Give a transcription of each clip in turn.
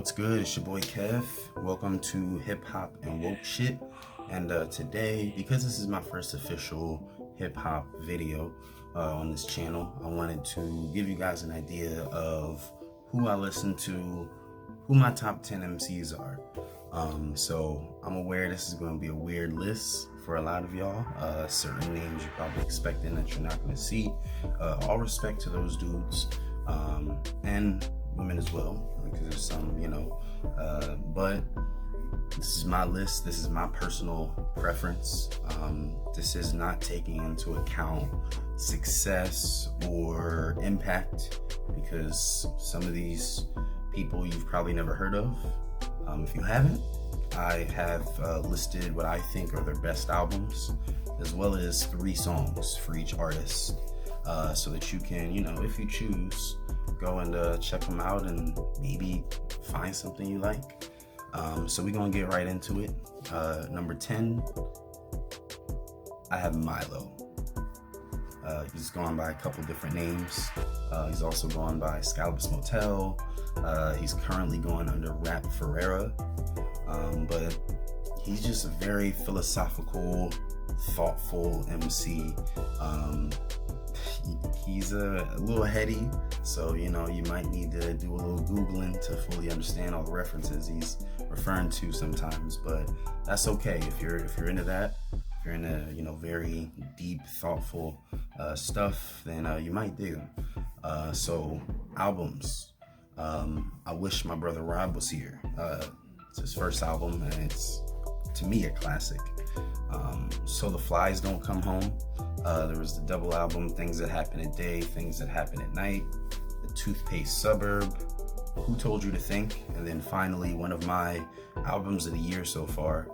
What's good? It's your boy Kev. Welcome to Hip Hop and Woke Shit. And today, because this is my first official hip hop video on this channel, I wanted to give you guys an idea of who I listen to, who my top 10 MCs are. So I'm aware this is going to be a weird list for a lot of y'all. Certain names you're probably expecting that you're not going to see. All respect to those dudes and women as well, because there's some, but this is my list. This is my personal preference. This is not taking into account success or impact, because some of these people you've probably never heard of. If you haven't, I have listed what I think are their best albums, as well as 3 songs for each artist, so that you can, if you choose, go and check them out and maybe find something you like. So we're gonna get right into it. Number 10, I have Milo. He's gone by a couple different names. He's also gone by Scallops Motel. He's currently going under Rap Ferrera, but he's just a very philosophical, thoughtful MC. He's a little heady, so you might need to do a little Googling to fully understand all the references he's referring to sometimes, but that's okay. If you're into that, if you're into very deep, thoughtful stuff, then you might dig him. So albums, I Wish My Brother Rob Was Here. It's his first album, and it's, to me, a classic. So the Flies Don't Come Home. There was the double album, Things That Happen at Day, Things That Happen at Night, The Toothpaste Suburb, Who Told You to Think, and then finally one of my albums of the year so far,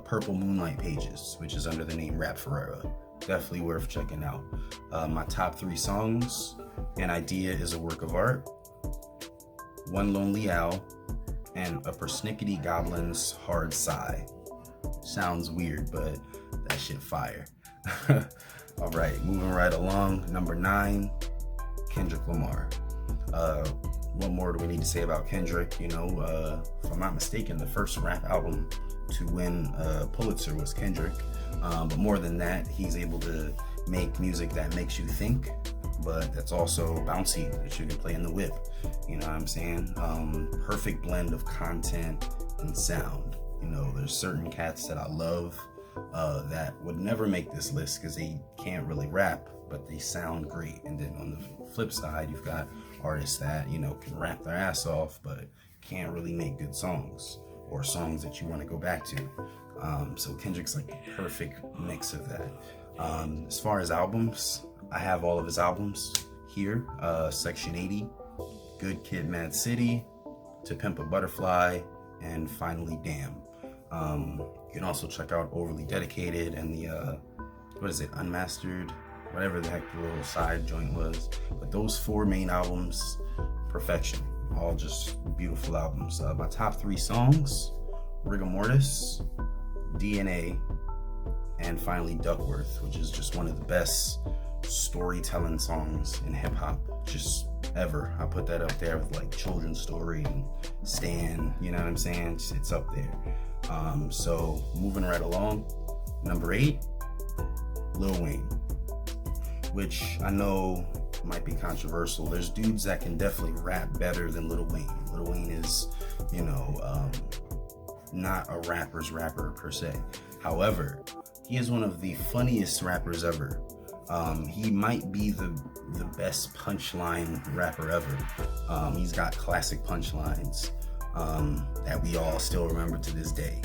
Purple Moonlight Pages, which is under the name Rap Ferrera. Definitely worth checking out. My top 3 songs: An Idea Is a Work of Art, One Lonely Owl, and a Persnickety Goblin's Hard Sigh. Sounds weird, but that shit fire. All right, moving right along. Number 9, Kendrick Lamar. What more do we need to say about Kendrick? If I'm not mistaken, the first rap album to win Pulitzer was Kendrick. But more than that, he's able to make music that makes you think, but that's also bouncy, that you can play in the whip. You know what I'm saying? Perfect blend of content and sound. There's certain cats that I love that would never make this list because they can't really rap, but they sound great. And then on the flip side, you've got artists that, can rap their ass off, but can't really make good songs or songs that you want to go back to. So Kendrick's like a perfect mix of that. As far as albums, I have all of his albums here. Section 80, Good Kid, Mad City, To Pimp a Butterfly, and finally Damn. You can also check out Overly Dedicated and the, Unmastered, whatever the heck the little side joint was. But those 4 main albums, perfection. All just beautiful albums. My top 3 songs: Rigor Mortis, DNA, and finally Duckworth, which is just one of the best storytelling songs in hip hop just ever. I put that up there with like Children's Story and Stan, you know what I'm saying? It's up there. So moving right along, number 8, Lil Wayne, which I know might be controversial. There's dudes that can definitely rap better than Lil Wayne. Lil Wayne is, not a rapper's rapper per se. However, he is one of the funniest rappers ever. He might be the best punchline rapper ever. He's got classic punchlines that we all still remember to this day.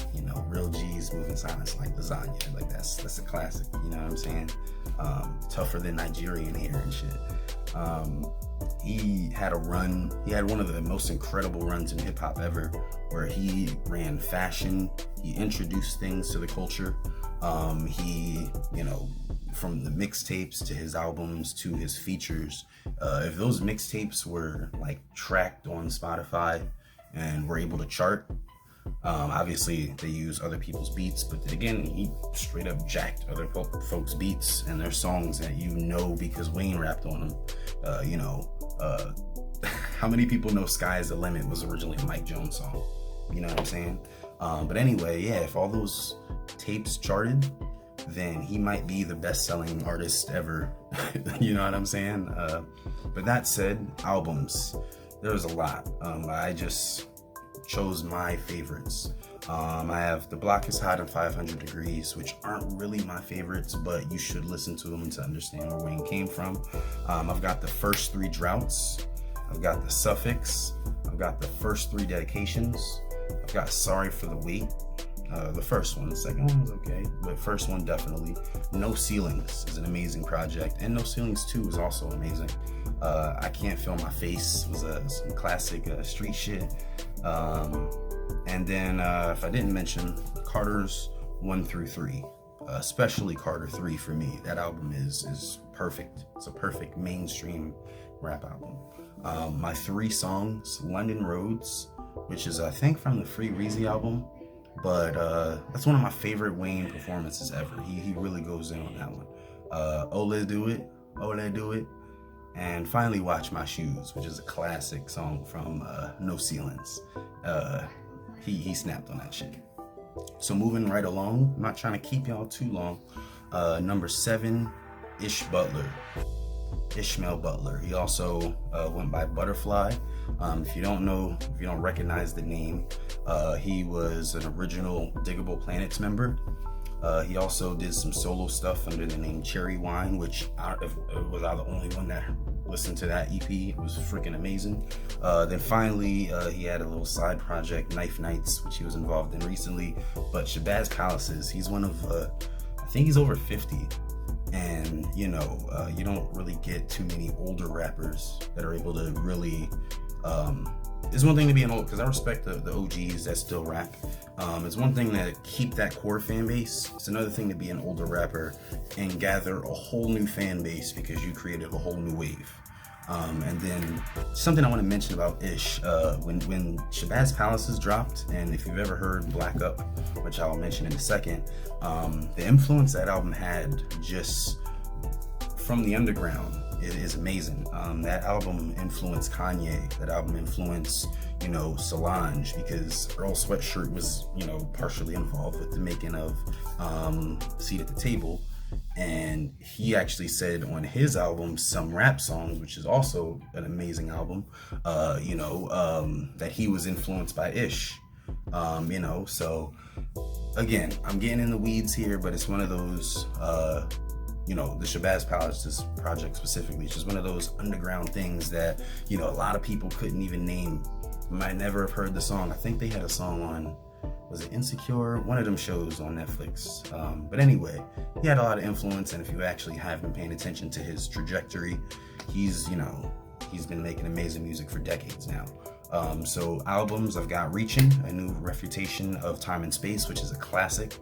Real G's moving silence like lasagna. Like that's a classic. You know what I'm saying? Tougher than Nigerian hair and shit. He had a run. He had one of the most incredible runs in hip hop ever, where he ran fashion. He introduced things to the culture. He, from the mixtapes to his albums to his features, if those mixtapes were like tracked on Spotify and were able to chart, obviously they use other people's beats, but then again, he straight up jacked other folks' beats and their songs that because Wayne rapped on them. how many people know Sky is the Limit was originally a Mike Jones song? You know what I'm saying? But anyway, yeah, if all those tapes charted, then he might be the best-selling artist ever. You know what I'm saying? But that said, albums, there's a lot. I just chose my favorites. I have The Block is Hot and 500 Degrees, which aren't really my favorites, but you should listen to them to understand where Wayne came from. I've got The First Three Droughts. I've got The Suffix. I've got The First Three Dedications. I've got Sorry for the Wait. The first one, the second one was okay, but first one definitely. No Ceilings is an amazing project, and No Ceilings 2 is also amazing. I Can't Feel My Face was some classic street shit. And then if I didn't mention, Carter's 1 through 3, especially Carter 3 for me. That album is perfect. It's a perfect mainstream rap album. My 3 songs, London Roads, which is I think from the Free Reezy album, but that's one of my favorite Wayne performances ever. He really goes in on that one. Ole Do It, Ole Do It, and finally Watch My Shoes, which is a classic song from No Ceilings. He snapped on that shit. So moving right along, I'm not trying to keep y'all too long. Number 7, Ishmael Butler. He also went by Butterfly. If you don't recognize the name, he was an original Diggable Planets member. He also did some solo stuff under the name Cherry Wine, which was I the only one that listened to that EP. It was freaking amazing. Then finally, he had a little side project, Knife Nights, which he was involved in recently. But Shabazz Palaces, he's one of, I think he's over 50. And, you don't really get too many older rappers that are able to really, it's one thing to be an old, because I respect the OGs that still rap. It's one thing to keep that core fan base. It's another thing to be an older rapper and gather a whole new fan base because you created a whole new wave. And then something I want to mention about Ish, when Shabazz Palaces dropped, and if you've ever heard Black Up, which I'll mention in a second, the influence that album had just from the underground is amazing. That album influenced Kanye. That album influenced, Solange, because Earl Sweatshirt was, partially involved with the making of Seat at the Table. And he actually said on his album, Some Rap Songs, which is also an amazing album, that he was influenced by Ish. So again, I'm getting in the weeds here, but it's one of those, the Shabazz Palaces project specifically, it's just one of those underground things that, a lot of people couldn't even name, might never have heard the song. I think they had a song on, was it Insecure? One of them shows on Netflix. But anyway, he had a lot of influence, and if you actually have been paying attention to his trajectory, he's been making amazing music for decades now. So albums, I've got Reaching, a new refutation of time and space, which is a classic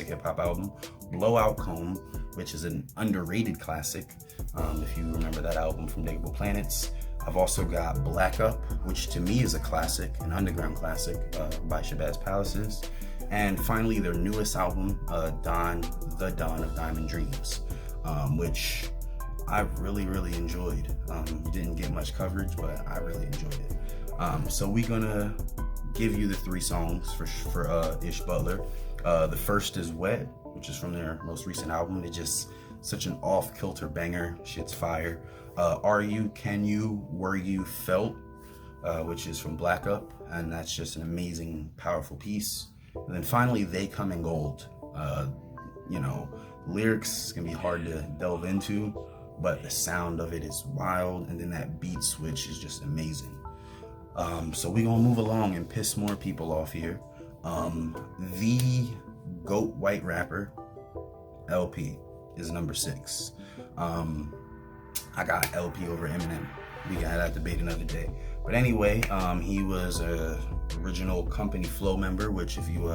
hip hop album. Blowout Comb, which is an underrated classic, if you remember that album from Diggable Planets. I've also got Black Up, which to me is a classic, an underground classic by Shabazz Palaces. And finally, their newest album, The Dawn of Diamond Dreams, which I really, really enjoyed. Didn't get much coverage, but I really enjoyed it. So we're gonna give you the 3 songs for Ish Butler. The first is Wet, which is from their most recent album. It's just such an off-kilter banger. Shit's fire. Are You, Can You, Were You, Felt, which is from Black Up, and that's just an amazing, powerful piece. And then finally, They Come in Gold. Lyrics can be hard to delve into, but the sound of it is wild, and then that beat switch is just amazing. So we're gonna move along and piss more people off here. The GOAT white rapper, LP, is number 6. I got LP over Eminem. We got that debate another day. But anyway, he was a original Company Flow member, which if you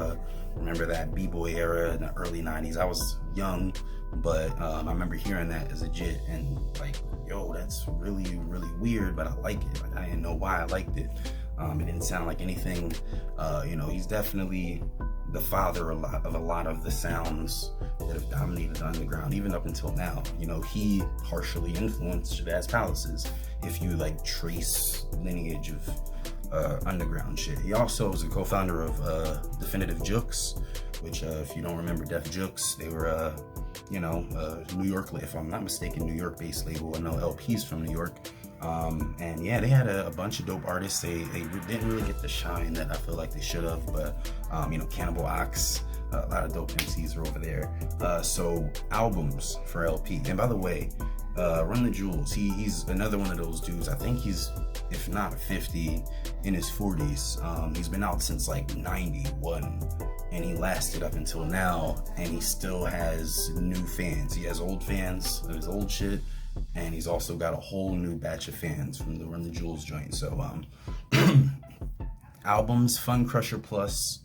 remember that B-boy era in the early 90s, I was young, but I remember hearing that as a jit and like, yo, that's really, really weird, but I like it. Like, I didn't know why I liked it. It didn't sound like anything, he's definitely the father of a lot of the sounds that have dominated the underground, even up until now. You know, he partially influenced Shabazz Palaces, if you like trace lineage of underground shit. He also was a co-founder of Definitive Jux, which if you don't remember Def Jux, they were New York, if I'm not mistaken, New York based label. I know LP's from New York. And yeah, they had a bunch of dope artists. They didn't really get the shine that I feel like they should have, but Cannibal Ox, a lot of dope MCs are over there. So albums for LP. And by the way, Run the Jewels, he's another one of those dudes. I think he's, if not 50, in his 40s. He's been out since like 91, and he lasted up until now, and he still has new fans. He has old fans of his old shit, and he's also got a whole new batch of fans from the Run the Jewels joint. So albums, Fun Crusher Plus,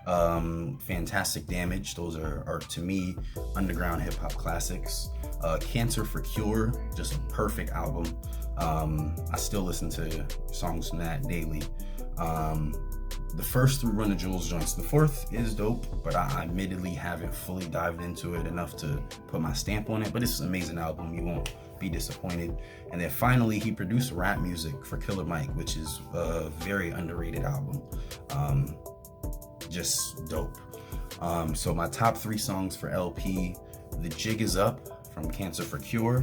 Fantastic Damage, those are to me underground hip-hop classics. Cancer for Cure, just a perfect album. I still listen to songs from that daily. The first 3 Run the Jewels joints. The 4th is dope, but I admittedly haven't fully dived into it enough to put my stamp on it, but it's an amazing album. You won't be disappointed. And then finally, he produced rap music for Killer Mike, which is a very underrated album. Just dope. So my top 3 songs for LP: The Jig Is Up from Cancer for Cure,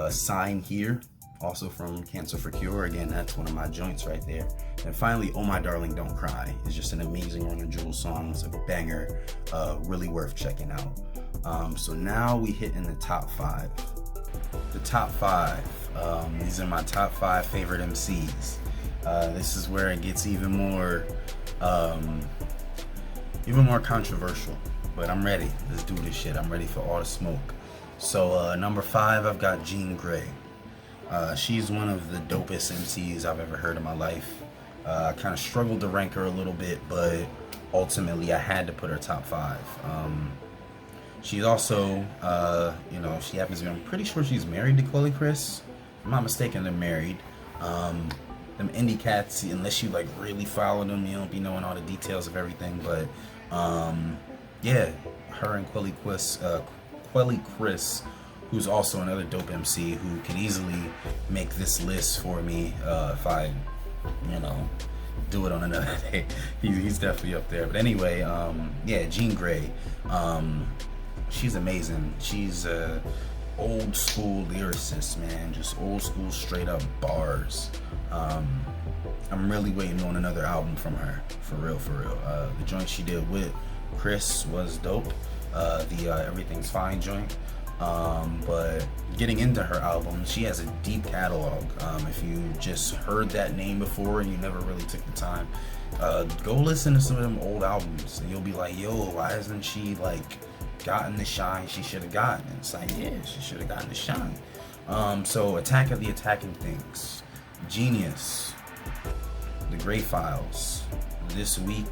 Sign Here, also from Cancer for Cure. Again, that's one of my joints right there. And finally, Oh My Darling Don't Cry is just an amazing Run the Jewels song. It's a banger, really worth checking out. So now we hit in the top 5. The top 5, these are my top 5 favorite MCs. This is where it gets even more controversial, but I'm ready. Let's do this shit. I'm ready for all the smoke. So number 5, I've got Jean Grae. She's one of the dopest MCs I've ever heard in my life. I kind of struggled to rank her a little bit, but ultimately I had to put her top 5. She's also, she happens to be, I'm pretty sure she's married to Quelly Chris. If I'm not mistaken, they're married. Them indie cats, unless you like really follow them, you don't be knowing all the details of everything. But yeah, her and Quelly Chris, who's also another dope MC who could easily make this list for me if I, do it on another day. He's definitely up there. But anyway, yeah, Jean Grae. She's amazing. She's a old school lyricist, man. Just old school, straight up bars. I'm really waiting on another album from her, for real. The joint she did with Chris was dope. The Everything's Fine joint. But getting into her album, she has a deep catalog. If you just heard that name before and you never really took the time, go listen to some of them old albums, and you'll be like, yo, why hasn't she like gotten the shine she should have gotten? It's like, yeah, she should have gotten the shine. So Attack of the Attacking Things, Genius, The Grey Files, This Week,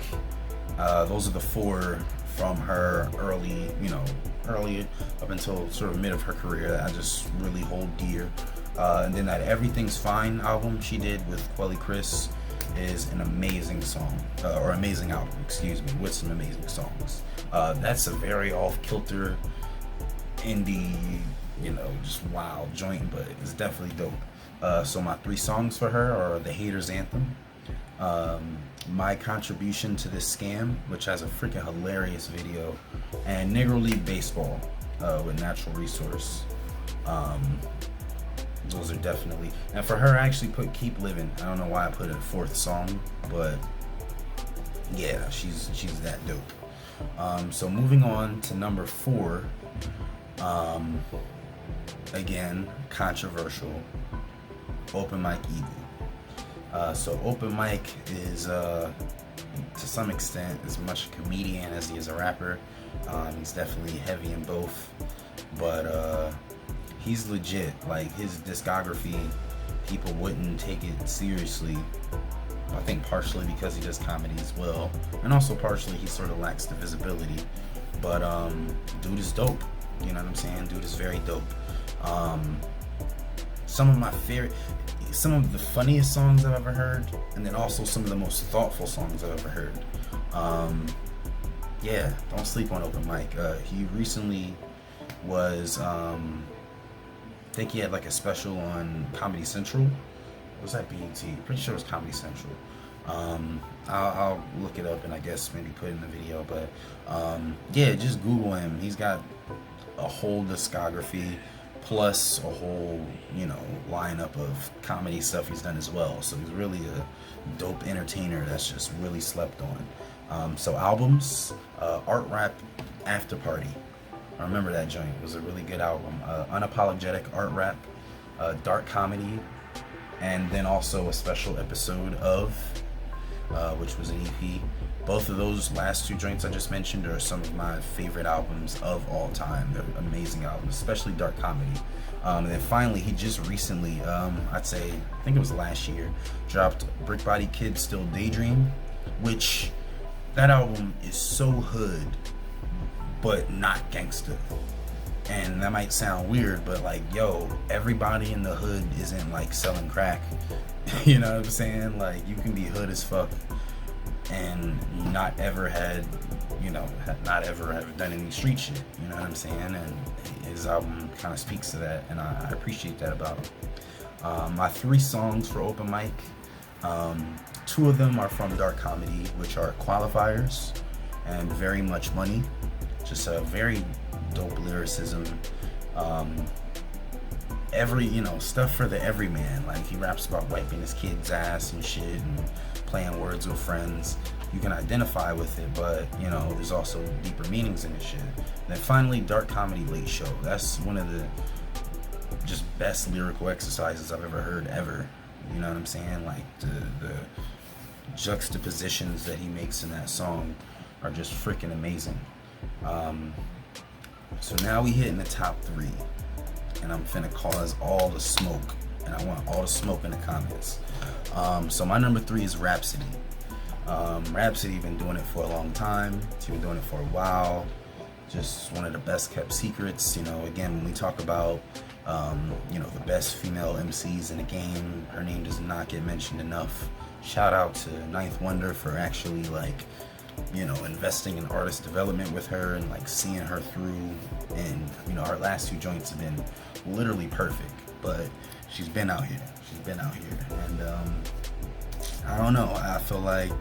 those are the 4 from her early up until sort of mid of her career that I just really hold dear. And then that Everything's Fine album she did with Quelly Chris is an amazing song, or amazing album, excuse me, with some amazing songs. That's a very off-kilter indie, just wild joint, but it's definitely dope. So my 3 songs for her are The Hater's Anthem, My Contribution to This Scam, which has a freaking hilarious video, and Negro League Baseball with Natural Resource. Those are definitely, and for her I actually put Keep Living. I don't know why I put a 4th song, but yeah, she's that dope. So moving on to number 4, again, controversial, Open Mike Evil. So Open Mike is, to some extent, as much a comedian as he is a rapper. He's definitely heavy in both, but he's legit. Like, his discography, people wouldn't take it seriously. I think partially because he does comedy as well, and also partially he sort of lacks the visibility. But dude is dope. You know what I'm saying? Dude is very dope. Some of the funniest songs I've ever heard, and then also some of the most thoughtful songs I've ever heard. yeah, don't sleep on open mic. He recently was, I think he had like a special on Comedy Central. Was that BET? Pretty sure it was Comedy Central. I'll look it up and I guess maybe put it in the video. But yeah, just Google him. He's got a whole discography plus a whole, lineup of comedy stuff he's done as well. So he's really a dope entertainer that's just really slept on. So albums, Art Rap After Party. I remember that joint. It was a really good album. Unapologetic Art Rap, Dark Comedy, and then also a special episode of, which was an EP. Both of those last two joints I just mentioned are some of my favorite albums of all time. They're amazing albums, especially Dark Comedy. And then finally, he just recently, I think it was last year, dropped Brick Body Kid Still Daydream, which that album is so hood, but not gangsta. And that might sound weird, but like, yo, everybody in the hood isn't like selling crack. You know what I'm saying? Like, you can be hood as fuck and not ever have done any street shit. You know what I'm saying? And his album kind of speaks to that, and I appreciate that about him. My 3 songs for open mic, 2 of them are from Dark Comedy, which are Qualifiers and Very Much Money. Just a very dope lyricism. Stuff for the everyman. Like, he raps about wiping his kid's ass and shit and playing words with friends. You can identify with it, but there's also deeper meanings in this shit. And then finally, Dark Comedy Late Show. That's one of the just best lyrical exercises I've ever heard ever. You know what I'm saying? Like, the juxtapositions that he makes in that song are just freaking amazing. So now we hitting the top 3, and I'm finna cause all the smoke, and I want all the smoke in the comments. So my number 3 is Rapsody. Rapsody been doing it for a long time. He's been doing it for a while. Just one of the best kept secrets. Again, when we talk about the best female MCs in the game, her name does not get mentioned enough. Shout out to Ninth Wonder for actually investing in artist development with her and seeing her through. And our last 2 joints have been literally perfect, but she's been out here. And I don't know, I feel like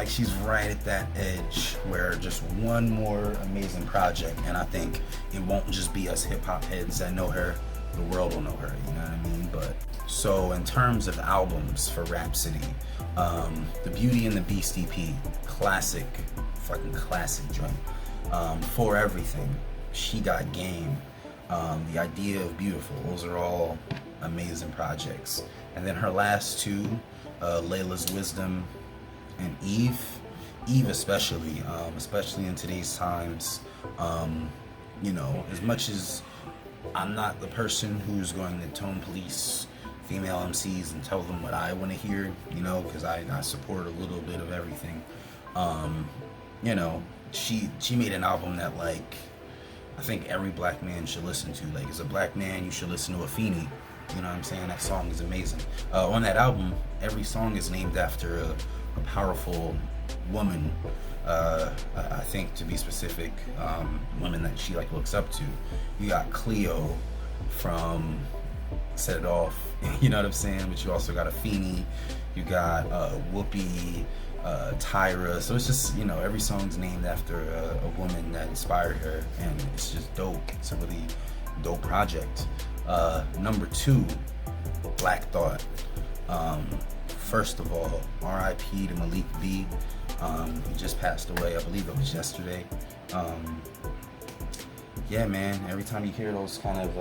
she's right at that edge where just one more amazing project, and I think it won't just be us hip-hop heads that know her, the world will know her, you know what I mean? But so in terms of albums for Rapsody, The Beauty and the Beast EP, classic, fucking classic joint. For Everything, She Got Game, The Idea of Beautiful, those are all amazing projects. And then her last 2, Layla's Wisdom and Eve especially in today's times. As much as I'm not the person who's going to tone police female MCs and tell them what I want to hear, because I support a little bit of everything. She made an album that I think every black man should listen to. Like, as a black man, you should listen to Afeni. You know what I'm saying? That song is amazing. On that album, every song is named after a powerful woman. I think, to be specific, women that she looks up to. You got Cleo from Set It Off. You know what I'm saying? But you also got Afeni. You got Whoopi, Tyra. So it's just, every song's named after a woman that inspired her, and it's just dope. It's a really dope project. Number 2, Black Thought. First of all, R.I.P. to Malik B. He just passed away. I believe it was yesterday. Yeah, man. Every time you hear those kind of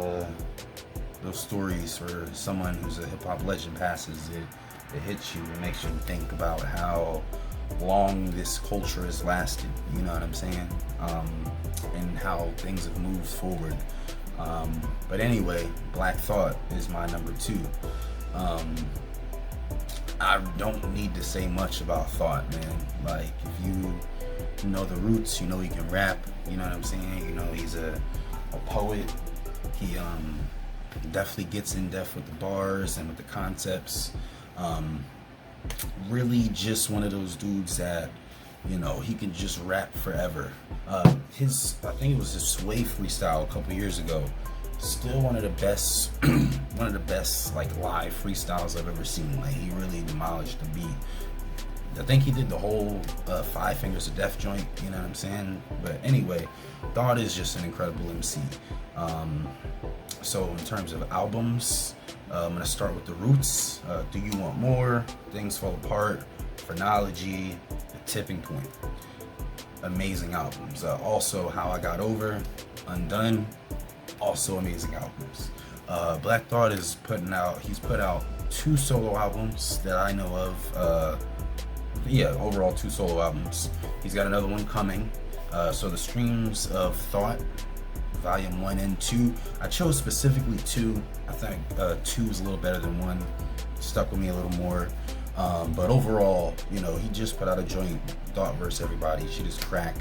those stories for someone who's a hip hop legend passes, it hits you. It makes you think about how long this culture has lasted. You know what I'm saying? And how things have moved forward. But anyway, Black Thought is my number 2. I don't need to say much about Thought, man. Like, if you know the roots, you know he can rap, you know what I'm saying? He's a poet. He definitely gets in depth with the bars and with the concepts. Really just one of those dudes that You know, he can just rap forever. I think it was his Sway freestyle a couple years ago. Still one of the best, one of the best like live freestyles I've ever seen. Like he really demolished the beat. I think he did the whole 5 Fingers of Death joint, you know what I'm saying? But anyway, Thought is just an incredible MC. So in terms of albums, I'm gonna start with The Roots, Do You Want More, Things Fall Apart, Phrenology, The Tipping Point. Amazing albums. Also How I Got Over, Undone, also amazing albums. Black Thought is he's put out 2 solo albums that I know of. Overall 2 solo albums. He's got another one coming. So the Streams of Thought, Volume 1 and 2. I chose specifically 2. I think 2 is a little better than 1. Stuck with me a little more. But overall, you know, he just put out a joint, Thought vs. Everybody. Shit is crack.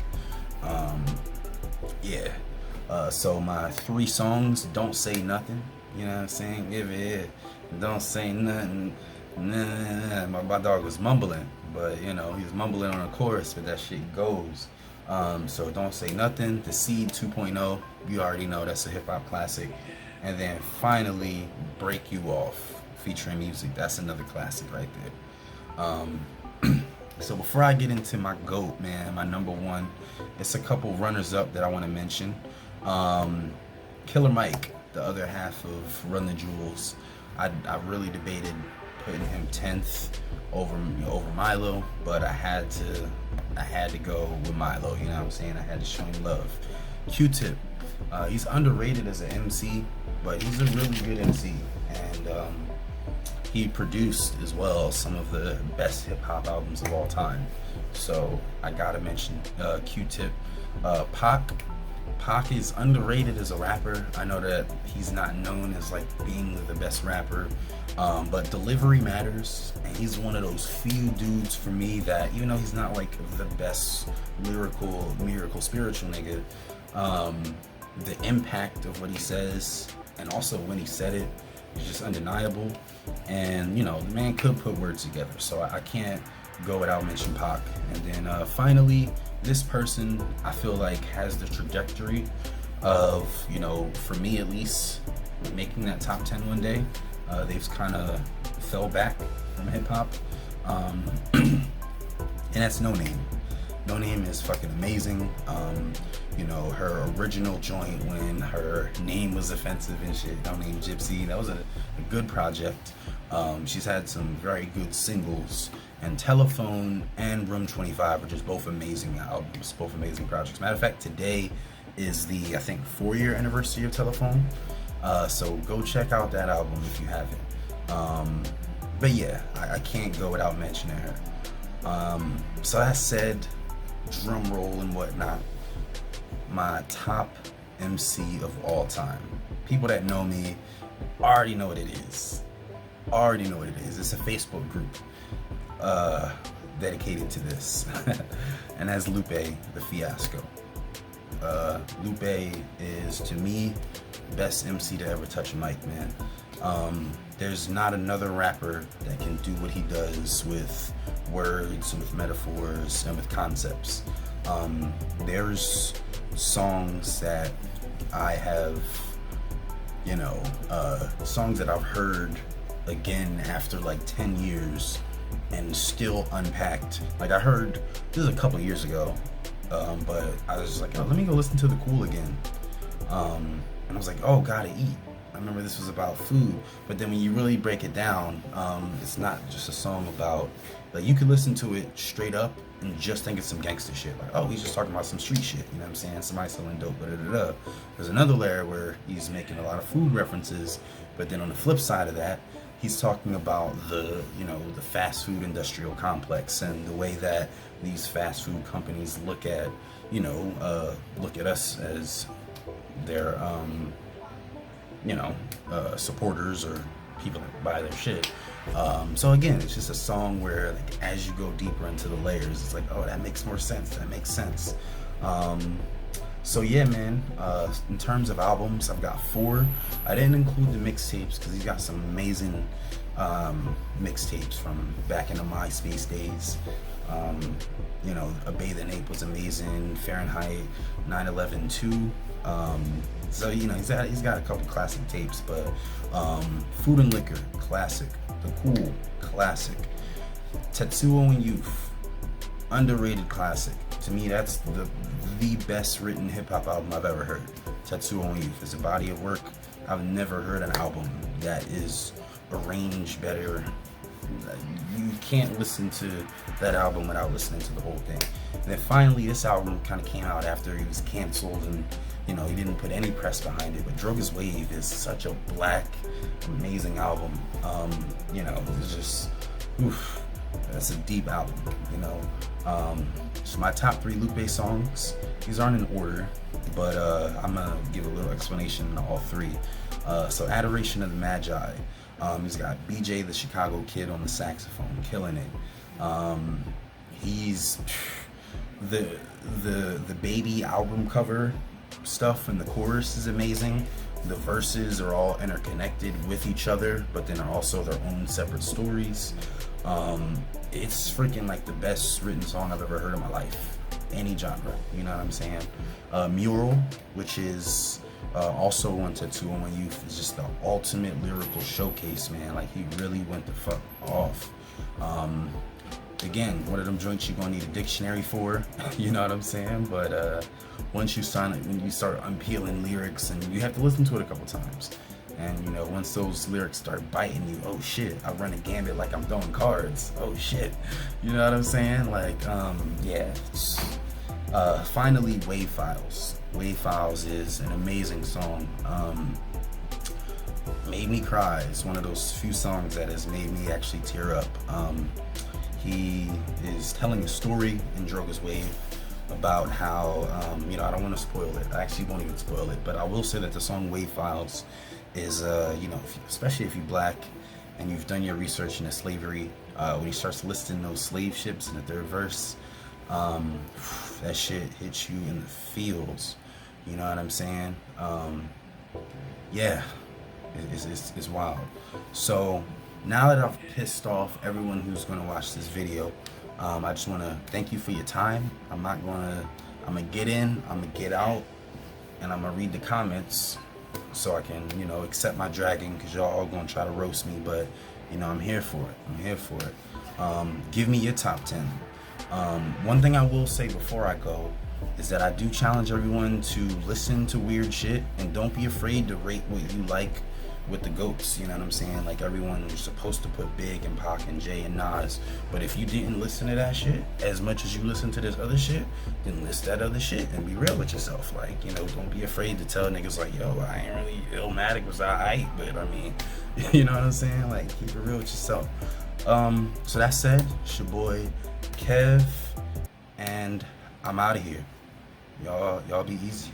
So my 3 songs, Don't Say Nothing. You know what I'm saying? Give it. Don't Say Nothing. Nah. My dog was mumbling, but you know, he was mumbling on a chorus, but that shit goes. So Don't Say Nothing, The Seed 2.0, you already know that's a hip-hop classic. And then finally, Break You Off, featuring Music, that's another classic right there. So before I get into my GOAT, man, my number 1, it's a couple runners-up that I want to mention. Killer Mike, the other half of Run the Jewels, I really debated putting him 10th over Milo, but I had to go with Milo, you know what I'm saying? I had to show him love. Q-Tip, he's underrated as an MC, but he's a really good MC, and he produced as well some of the best hip-hop albums of all time. So I gotta mention Q-Tip. Pac is underrated as a rapper. I know that he's not known as like being the best rapper, but delivery matters, and he's one of those few dudes for me that, even though he's not like the best lyrical, spiritual nigga, the impact of what he says, and also when he said it, is just undeniable. And you know, the man could put words together, so I can't go without mentioning Pac. And then finally, this person I feel like has the trajectory of, you know, for me at least, making that top 10 one day. They've kind of fell back from hip hop, and that's No Name. No Name is fucking amazing. You know, her original joint when her name was offensive and shit, No Name Gypsy, that was a good project. She's had some very good singles, and Telephone and Room 25 are just both amazing albums, both amazing projects. Matter of fact, today is the, I think, 4-year anniversary of Telephone. So go check out that album if you haven't. But yeah, I can't go without mentioning her. So that said, drum roll and whatnot, my top MC of all time. People that know me already know what it is. It's a Facebook group dedicated to this. And that's Lupe the Fiasco. Lupe is, to me, best MC to ever touch a mic, man. There's not another rapper that can do what he does with words and with metaphors and with concepts. There's songs that I have, you know, songs that I've heard again after like 10 years and still unpacked. Like I heard, this is a couple years ago, but I was just like, oh, let me go listen to The Cool again. And I was like, oh, gotta eat. I remember this was about food, but then when you really break it down, it's not just a song about, like, you could listen to it straight up and just think it's some gangster shit. Like, oh, he's just talking about some street shit, you know what I'm saying? Somebody selling dope, da-da-da-da. There's another layer where he's making a lot of food references, but then on the flip side of that, he's talking about the, you know, the fast food industrial complex and the way that these fast food companies look at, you know, look at us as their, you know, supporters or people that buy their shit. So again, it's just a song where, like, as you go deeper into the layers, it's like, oh, that makes more sense. That makes sense. So yeah, man, in terms of albums, I've got 4. I didn't include the mixtapes because he's got some amazing mixtapes from back in the MySpace days. You know, A Bathe in Ape was amazing. Fahrenheit 9/11 2. So you know, he's got a couple classic tapes, but Food and Liquor, classic. The Cool, classic. Tetsuo and Youth, underrated classic. To me, that's the best written hip hop album I've ever heard. Tetsuo and Youth is a body of work. I've never heard an album that is arranged better. You can't listen to that album without listening to the whole thing. And then finally, this album kind of came out after he was canceled, and you know, he didn't put any press behind it. But Droga's Wave is such a black, amazing album. You know, it's just, oof, that's a deep album. You know, so my top 3 Lupe songs. These aren't in order, but I'm gonna give a little explanation on all 3. So Adoration of the Magi. He's got BJ the Chicago Kid on the saxophone, killing it. He's the Baby album cover stuff, and the chorus is amazing. The verses are all interconnected with each other, but then are also their own separate stories. It's freaking like the best written song I've ever heard in my life, any genre, you know what I'm saying? Mural, which is also on Tetsuo and Youth, is just the ultimate lyrical showcase, man. Like, he really went the fuck off. Again, one of them joints you're gonna need a dictionary for, you know what I'm saying? But once you sign it, when you start unpeeling lyrics, and you have to listen to it a couple times, and you know, once those lyrics start biting you, oh shit, I run a gambit like I'm throwing cards, oh shit, you know what I'm saying? Like, yeah. Finally, Wave Files. Wave Files is an amazing song. Made me cry. It's one of those few songs that has made me actually tear up. He is telling a story in Droga's Wave about how, you know, I don't want to spoil it. I actually won't even spoil it, but I will say that the song Wave Files is, you know, especially if you're black and you've done your research into slavery, when he starts listing those slave ships in the 3rd verse, that shit hits you in the feels. You know what I'm saying? Yeah, it's wild. So now that I've pissed off everyone who's gonna watch this video, I just wanna thank you for your time. I'm gonna get in, I'm gonna get out, and I'm gonna read the comments so I can, you know, accept my dragging, because y'all all gonna try to roast me, but you know, I'm here for it. I'm here for it. Give me your top 10. One thing I will say before I go is that I do challenge everyone to listen to weird shit, and don't be afraid to rate what you like with the GOATs, you know what I'm saying? Like, everyone was supposed to put Big and Pac and Jay and Nas, but if you didn't listen to that shit as much as you listen to this other shit, then list that other shit and be real with yourself. Like, you know, don't be afraid to tell niggas like, yo, I ain't really, Illmatic was alright, but I mean, you know what I'm saying? Like, keep it real with yourself. So that said, it's your boy Kev, and I'm out of here. Y'all be easy.